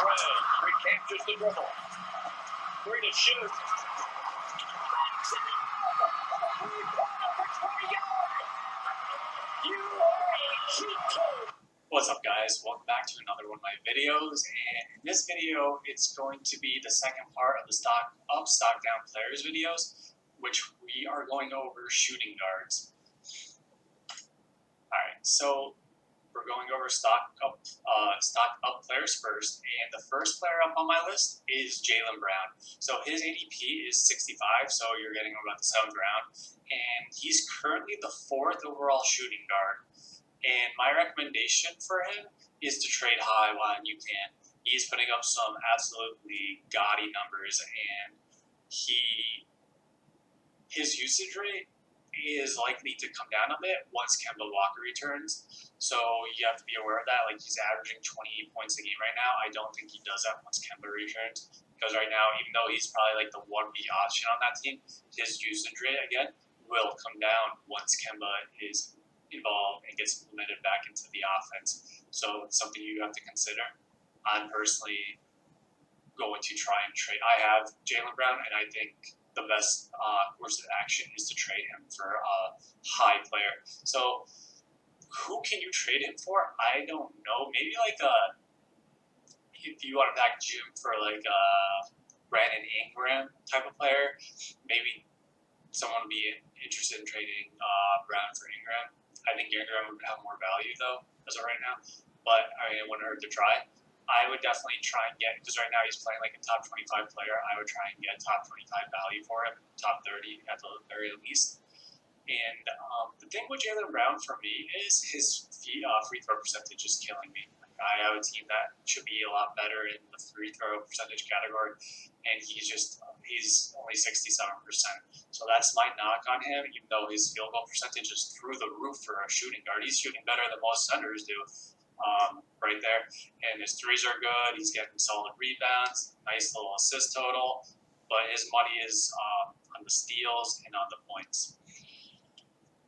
Ray recaptures the dribble. 3 to shoot. What's up, guys? Welcome back to another one of my videos, and in this video it's going to be the second part of the stock up, stock down players videos, which we are going over shooting guards. Alright, so we're going over stock up players first, and the first player up on my list is Jaylen Brown. So his ADP is 65, so you're getting him about the 7th round, and he's currently the 4th overall shooting guard. And my recommendation for him is to trade high while you can. He's putting up some absolutely gaudy numbers, and his usage rate is likely to come down a bit once Kemba Walker returns. So you have to be aware of that. Like, he's averaging 28 points a game right now. I don't think he does that once Kemba returns, because right now, even though he's probably like the 1B option on that team, his usage rate again will come down once Kemba is involved and gets implemented back into the offense. So it's something you have to consider. I'm personally going to try and trade. I have Jaylen Brown, and I think the best course of action is to trade him for a high player. So who can you trade him for? I don't know. Maybe like if you want to package him for like a Brandon Ingram type of player, maybe someone would be interested in trading Brown for Ingram. I think Ingram would have more value, though, as of right now. But I mean, it wouldn't hurt to try. I would definitely try and get, because right now he's playing like a top 25 player, I would try and get top 25 value for him, top 30 at the very least. And the thing with Jaylen Brown for me is his free throw percentage is killing me. Like, I have a team that should be a lot better in the free throw percentage category, and he's only 67%. So that's my knock on him, even though his field goal percentage is through the roof for a shooting guard. He's shooting better than most centers do right there. And his threes are good. He's getting solid rebounds, nice little assist total. But his money is on the steals and on the points.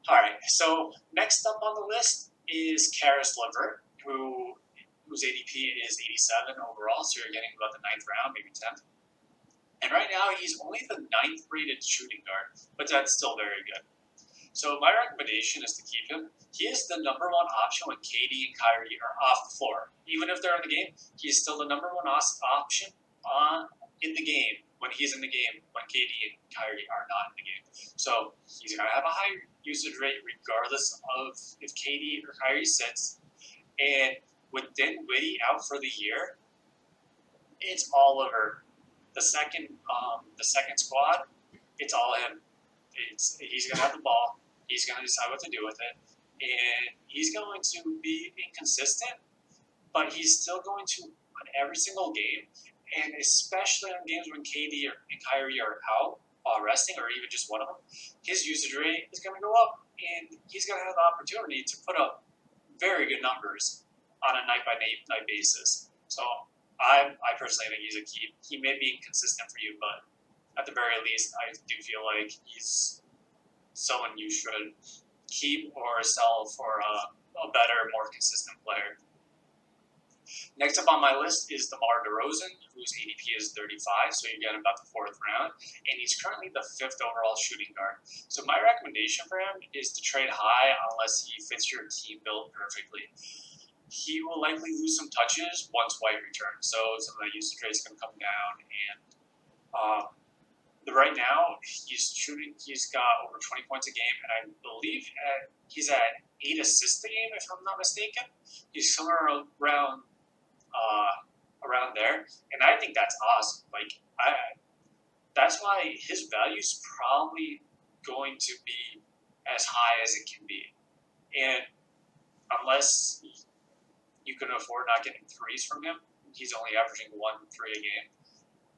All right, so next up on the list is Caris LeVert, whose ADP is 87 overall. So you're getting about the 9th round, maybe 10th. And right now, he's only the 9th rated shooting guard, but that's still very good. So my recommendation is to keep him. He is the #1 option when KD and Kyrie are off the floor. Even if they're in the game, he's still the #1 option in the game when he's in the game, when KD and Kyrie are not in the game. So he's going to have a high usage rate regardless of if KD or Kyrie sits. And with Dinwiddie out for the year, it's all over. The second squad, it's all him. He's going to have the ball. He's going to decide what to do with it. And he's going to be inconsistent, but he's still going to win every single game. And especially on games when KD and Kyrie are out, resting, or even just one of them, his usage rate is going to go up. And he's going to have the opportunity to put up very good numbers on a night-by-night basis. So I personally think he's a keep. He may be inconsistent for you, but at the very least, I do feel like he's someone you should keep or sell for a better, more consistent player. Next up on my list is DeMar DeRozan, whose ADP is 35, so you get about the 4th round, and he's currently the 5th overall shooting guard. So my recommendation for him is to trade high unless he fits your team build perfectly. He will likely lose some touches once White returns, so some of the usage rate is going to come down. And right now, he's got over 20 points a game, and I believe he's at 8 assists a game, if I'm not mistaken. He's somewhere around there, and I think that's awesome. Like, that's why his value is probably going to be as high as it can be. And unless you can afford not getting threes from him, he's only averaging 1 3 a game.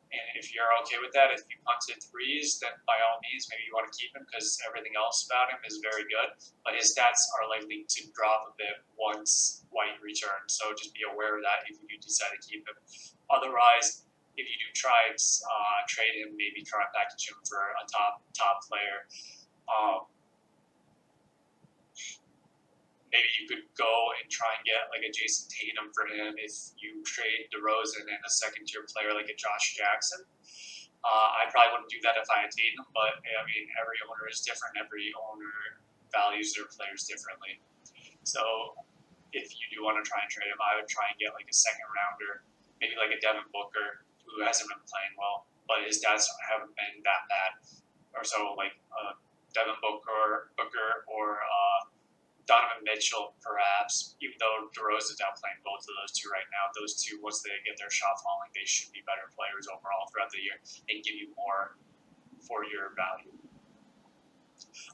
And if you're okay with that, if you punted threes, then by all means, maybe you want to keep him because everything else about him is very good. But his stats are likely to drop a bit once White returns. So just be aware of that if you do decide to keep him. Otherwise, if you do try and trade him, maybe try and package him for a top player. maybe you could go and try and get like a Jason Tatum for him if you trade DeRozan and a second-tier player like a Josh Jackson. I probably wouldn't do that if I had Tatum, but I mean, every owner is different. Every owner values their players differently. So if you do want to try and trade him, I would try and get like a second rounder, maybe like a Devin Booker, who hasn't been playing well, but his stats haven't been that bad. Or so like Devin Booker or Donovan Mitchell, perhaps, even though DeRozan's outplaying both of those two right now. Those two, once they get their shot falling, they should be better players overall throughout the year and give you more for your value.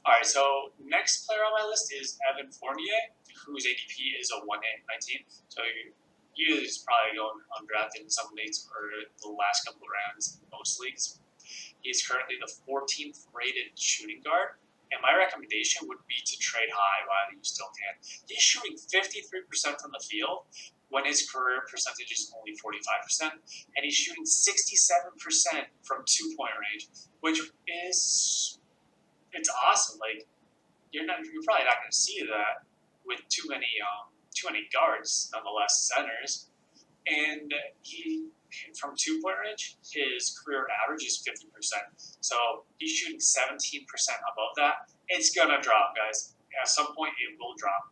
All right, so next player on my list is Evan Fournier, whose ADP is a 1-19. So he is probably going undrafted in some leagues or the last couple of rounds in most leagues. He is currently the 14th rated shooting guard. And my recommendation would be to trade high while you still can. He's shooting 53% from the field when his career percentage is only 45%. And he's shooting 67% from two-point range, which is, it's awesome. Like, you're probably not going to see that with too many guards, nonetheless, centers. And he, from two-point range, his career average is 50%. So he's shooting 17% above that. It's going to drop, guys. At some point, it will drop.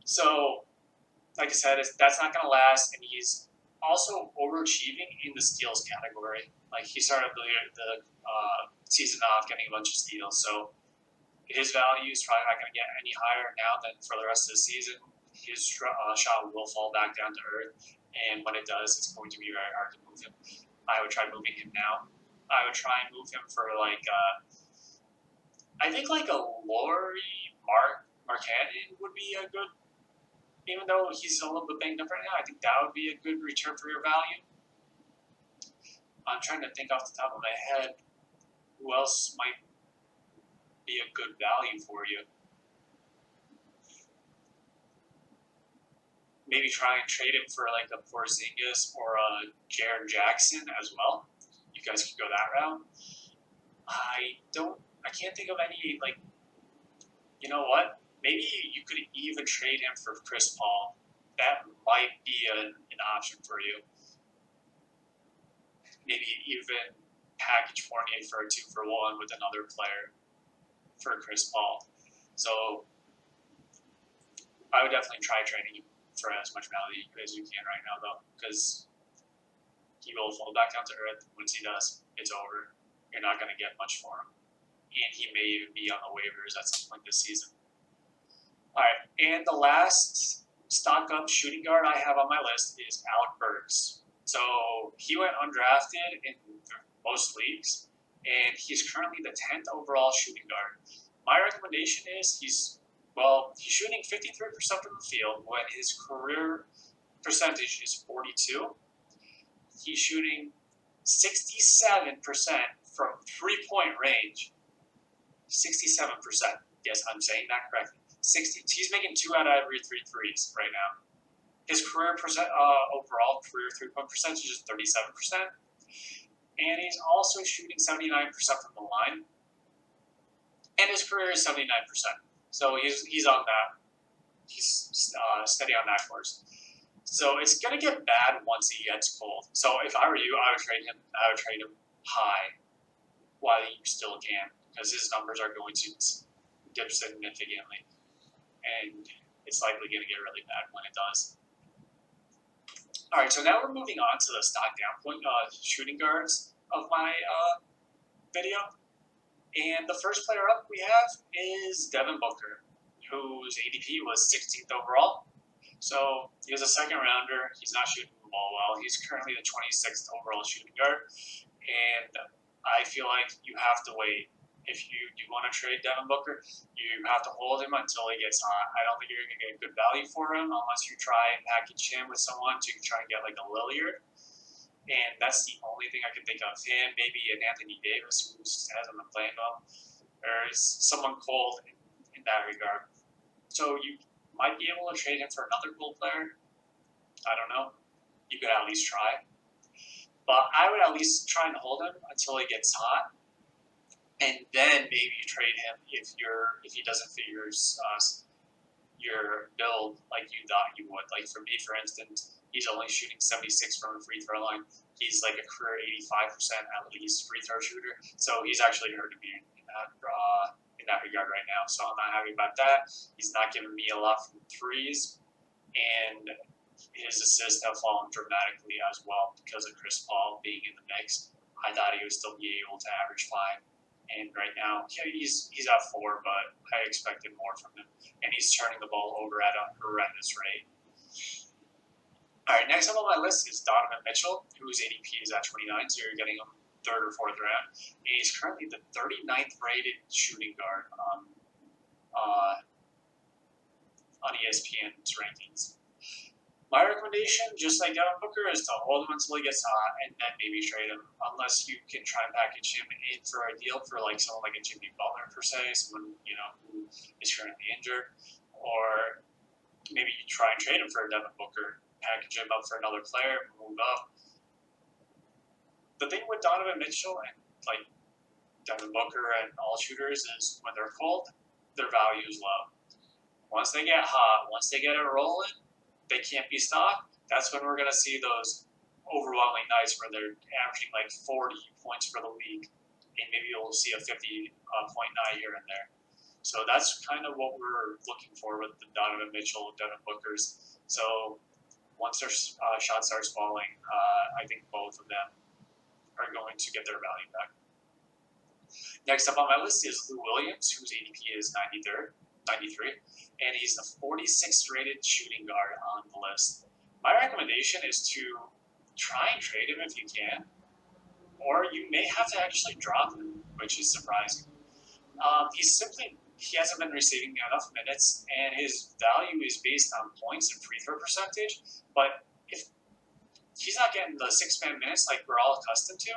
So, like I said, that's not going to last. And he's also overachieving in the steals category. Like, he started the season off getting a bunch of steals. So his value is probably not going to get any higher now than for the rest of the season. His shot will fall back down to earth. And when it does, it's going to be very hard to move him. I would try moving him now. I would try and move him for like, I think like a Laurie Markkanen would be a good, even though he's a little bit banged up right now, I think that would be a good return for your value. I'm trying to think off the top of my head who else might be a good value for you. Maybe try and trade him for like a Porzingis or a Jaren Jackson as well. You guys could go that route. I can't think of any, like, you know what? Maybe you could even trade him for Chris Paul. That might be an option for you. Maybe even package Fournier for a 2-for-1 with another player for Chris Paul. So I would definitely try trading him for as much value as you can right now, though, because he will fall back down to earth. Once he does, it's over. You're not going to get much for him. And he may even be on the waivers at some point this season. All right, and the last stock-up shooting guard I have on my list is Alec Burks. So he went undrafted in most leagues, and he's currently the 10th overall shooting guard. My recommendation is he's shooting 53% from the field when his career percentage is 42. He's shooting 67% from three-point range. 67%. Yes, I'm saying that correctly. He's making 2 out of every 3 threes right now. His career overall career three-point percentage is 37%. And he's also shooting 79% from the line. And his career is 79%. So he's on that. He's steady on that course. So it's gonna get bad once he gets cold. So if I were you, I would trade him high while you still can, because his numbers are going to dip significantly, and it's likely gonna get really bad when it does. All right, so now we're moving on to the stock down point shooting guards of my video. And the first player up we have is Devin Booker, whose ADP was 16th overall. So he was a second rounder. He's not shooting the ball well. He's currently the 26th overall shooting guard. And I feel like you have to wait. If you do want to trade Devin Booker, you have to hold him until he gets hot. I don't think you're going to get a good value for him unless you try and package him with someone to try and get like a Lillard. And that's the only thing I can think of. Him, maybe an Anthony Davis, who hasn't been playing well. There's someone cold in that regard. So you might be able to trade him for another cool player. I don't know. You could at least try. But I would at least try and hold him until he gets hot. And then maybe you trade him if he doesn't fit your your build like you thought you would. Like for me, for instance, he's only shooting 76 from the free throw line. He's like a career 85% at least free throw shooter. So he's actually hurting me in that regard right now. So I'm not happy about that. He's not giving me a lot from threes, and his assists have fallen dramatically as well because of Chris Paul being in the mix. I thought he would still be able to average 5. And right now, he's at 4, but I expected more from him. And he's turning the ball over at a horrendous rate. All right, next up on my list is Donovan Mitchell, whose ADP is at 29, so you're getting him 3rd or 4th round. And he's currently the 39th rated shooting guard on ESPN's rankings. My recommendation, just like Devin Booker, is to hold him until he gets hot and then maybe trade him, unless you can try and package him in for a deal for like someone like a Jimmy Butler per se, someone who is currently injured, or maybe you try and trade him for a Devin Booker, package him up for another player, move up. The thing with Donovan Mitchell and like Devin Booker and all shooters is when they're cold, their value is low. Once they get hot, once they get it rolling, they can't be stopped. That's when we're going to see those overwhelming nights where they're averaging like 40 points for the league, and maybe you'll see a 50-point night here and there. So that's kind of what we're looking for with the Donovan Mitchell and Devin Bookers. So once their shot starts falling, I think both of them are going to get their value back. Next up on my list is Lou Williams, whose ADP is 93, and he's the 46th rated shooting guard on the list. My recommendation is to try and trade him if you can, or you may have to actually drop him, which is surprising. He hasn't been receiving enough minutes, and his value is based on points and free throw percentage, but if he's not getting the 6-man minutes like we're all accustomed to,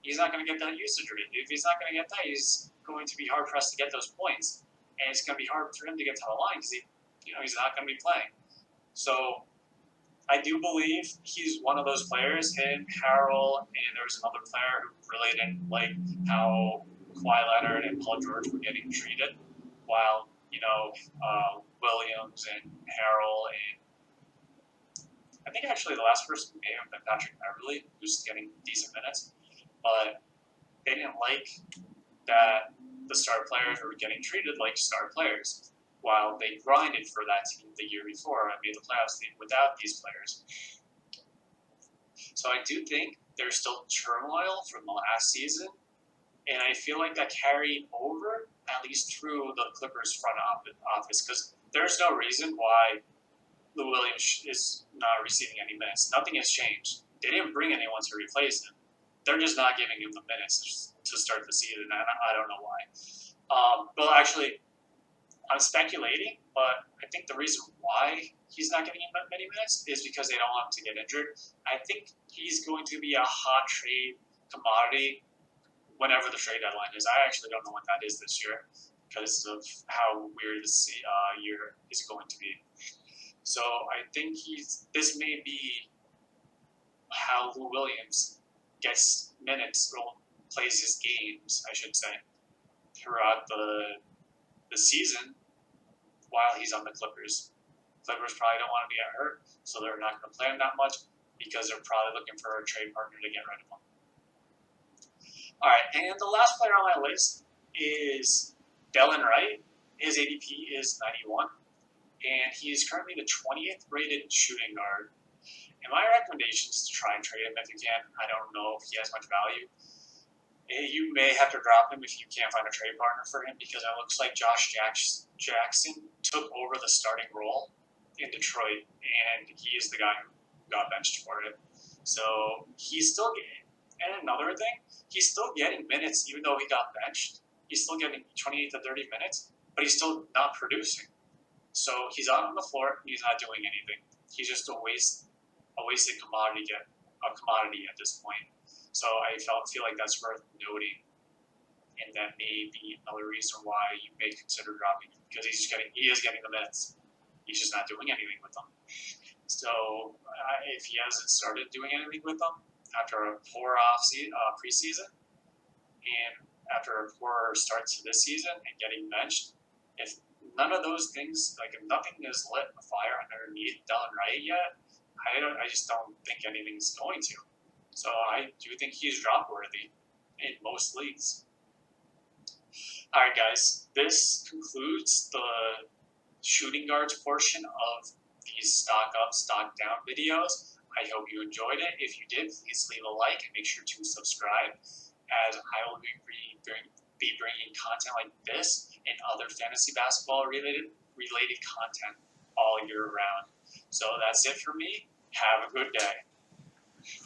he's not going to get that usage rate. If he's not going to get that, he's going to be hard-pressed to get those points. And it's going to be hard for him to get to the line because he's not going to be playing. So I do believe he's one of those players, him, Harrell, and there was another player who really didn't like how Kawhi Leonard and Paul George were getting treated, while, Williams and Harrell and I think actually the last person who may have been Patrick Beverly, who's getting decent minutes, but they didn't like that the star players were getting treated like star players, while they grinded for that team the year before and made the playoffs without these players. So I do think there's still turmoil from the last season, and I feel like that carried over at least through the Clippers front office, because there's no reason why Lou Williams is not receiving any minutes. Nothing has changed. They didn't bring anyone to replace him. They're just not giving him the minutes to start the season, and I don't know why. Well, actually, I'm speculating, but I think the reason why he's not getting many minutes is because they don't want him to get injured. I think he's going to be a hot trade commodity whenever the trade deadline is. I actually don't know when that is this year because of how weird this year is going to be. So I think this may be how Lou Williams gets minutes or plays his games, I should say, throughout the season while he's on the Clippers. Clippers probably don't want to get hurt, so they're not going to play him that much because they're probably looking for a trade partner to get rid of him. All right, and the last player on my list is Delon Wright. His ADP is 91, and he's currently the 20th rated shooting guard. And my recommendation is to try and trade him if you can. I don't know if he has much value. You may have to drop him if you can't find a trade partner for him, because it looks like Josh Jackson took over the starting role in Detroit, and he is the guy who got benched for it. So he's still getting, and another thing, he's still getting minutes even though he got benched. He's still getting 28 to 30 minutes, but he's still not producing. So he's out on the floor, and he's not doing anything. He's just a wasted commodity at this point. So I feel like that's worth noting, and that may be another reason why you may consider dropping him, because he is getting the minutes. He's just not doing anything with them. So if he hasn't started doing anything with them after a poor preseason and after a poor start to this season and getting benched, if none of those things, like if nothing is lit a fire underneath Delon Wright yet, I just don't think anything's going to. So I do think he's drop worthy in most leagues. All right, guys, this concludes the shooting guards portion of these stock up, stock down videos. I hope you enjoyed it. If you did, please leave a like and make sure to subscribe, as I will be bringing content like this and other fantasy basketball related content all year round. So that's it for me. Have a good day.